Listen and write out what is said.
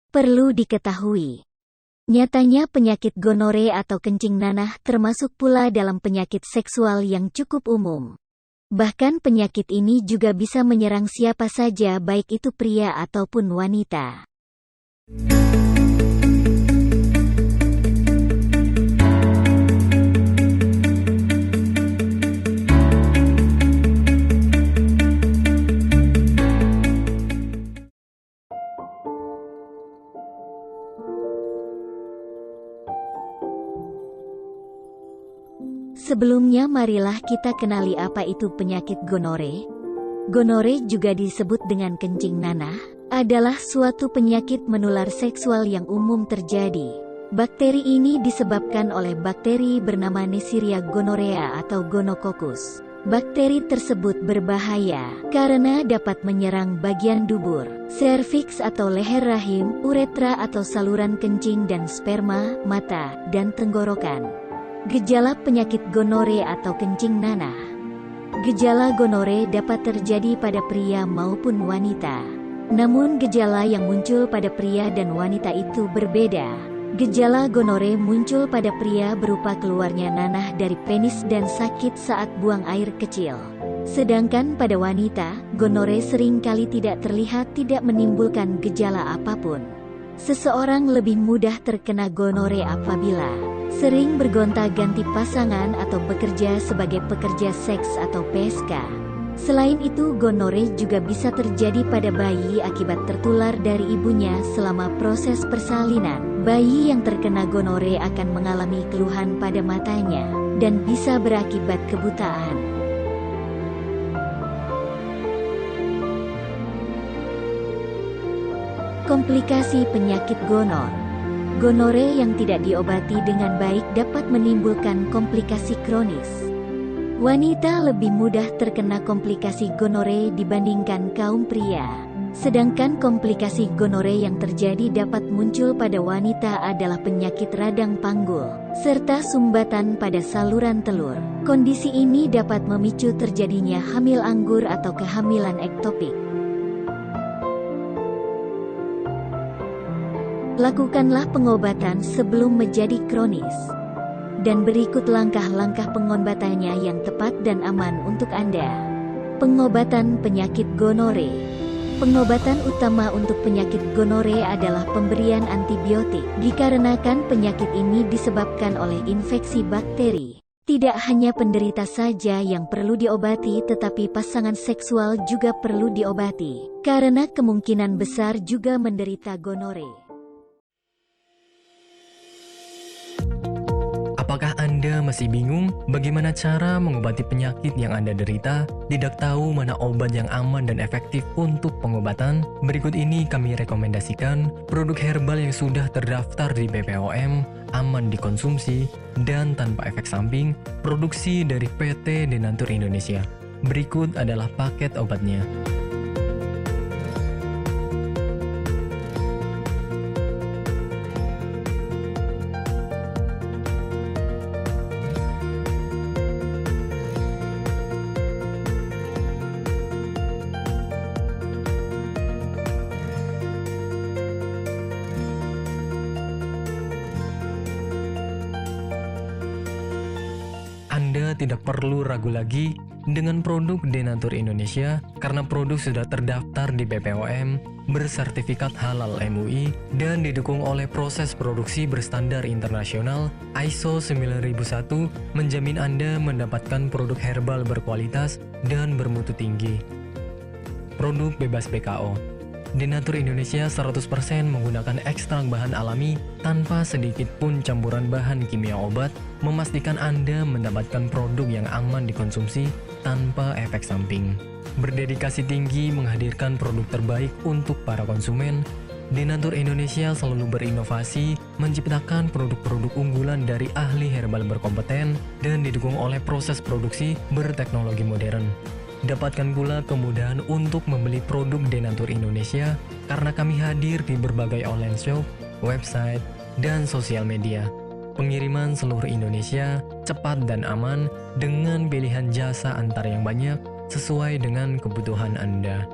Perlu diketahui, nyatanya penyakit gonore atau kencing nanah termasuk pula dalam penyakit seksual yang cukup umum. Bahkan penyakit ini juga bisa menyerang siapa saja baik itu pria ataupun wanita. Sebelumnya marilah kita kenali apa itu penyakit gonore. Gonore juga disebut dengan kencing nanah, adalah suatu penyakit menular seksual yang umum terjadi. Bakteri ini disebabkan oleh bakteri bernama Neisseria gonorrhea atau gonococcus. Bakteri tersebut berbahaya karena dapat menyerang bagian dubur, serviks atau leher rahim, uretra atau saluran kencing dan sperma, mata, dan tenggorokan. Gejala penyakit gonore atau kencing nanah. Gejala gonore dapat terjadi pada pria maupun wanita. Namun gejala yang muncul pada pria dan wanita itu berbeda. Gejala gonore muncul pada pria berupa keluarnya nanah dari penis dan sakit saat buang air kecil. Sedangkan pada wanita, gonore seringkali tidak terlihat tidak menimbulkan gejala apapun. Seseorang lebih mudah terkena gonore apabila sering bergonta-ganti pasangan atau bekerja sebagai pekerja seks atau PSK. Selain itu, gonore juga bisa terjadi pada bayi akibat tertular dari ibunya selama proses persalinan. Bayi yang terkena gonore akan mengalami keluhan pada matanya dan bisa berakibat kebutaan. Komplikasi penyakit gonor. Gonore yang tidak diobati dengan baik dapat menimbulkan komplikasi kronis. Wanita lebih mudah terkena komplikasi gonore dibandingkan kaum pria. Sedangkan komplikasi gonore yang terjadi dapat muncul pada wanita adalah penyakit radang panggul, serta sumbatan pada saluran telur. Kondisi ini dapat memicu terjadinya hamil anggur atau kehamilan ektopik. Lakukanlah pengobatan sebelum menjadi kronis. Dan berikut langkah-langkah pengobatannya yang tepat dan aman untuk Anda. Pengobatan penyakit gonore. Pengobatan utama untuk penyakit gonore adalah pemberian antibiotik, dikarenakan penyakit ini disebabkan oleh infeksi bakteri. Tidak hanya penderita saja yang perlu diobati, tetapi pasangan seksual juga perlu diobati, karena kemungkinan besar juga menderita gonore. Apakah Anda masih bingung bagaimana cara mengobati penyakit yang Anda derita? Tidak tahu mana obat yang aman dan efektif untuk pengobatan? Berikut ini kami rekomendasikan produk herbal yang sudah terdaftar di BPOM, aman dikonsumsi, dan tanpa efek samping, produksi dari PT Denatur Indonesia. Berikut adalah paket obatnya. Anda tidak perlu ragu lagi dengan produk Denatur Indonesia karena produk sudah terdaftar di BPOM, bersertifikat halal MUI, dan didukung oleh proses produksi berstandar internasional ISO 9001, menjamin Anda mendapatkan produk herbal berkualitas dan bermutu tinggi. Produk bebas BKO. Denatur Indonesia 100% menggunakan ekstrak bahan alami tanpa sedikit pun campuran bahan kimia obat, memastikan Anda mendapatkan produk yang aman dikonsumsi tanpa efek samping. Berdedikasi tinggi menghadirkan produk terbaik untuk para konsumen, Denatur Indonesia selalu berinovasi, menciptakan produk-produk unggulan dari ahli herbal berkompeten dan didukung oleh proses produksi berteknologi modern. Dapatkan pula kemudahan untuk membeli produk Denatur Indonesia karena kami hadir di berbagai online shop, website, dan sosial media. Pengiriman seluruh Indonesia cepat dan aman dengan pilihan jasa antar yang banyak sesuai dengan kebutuhan Anda.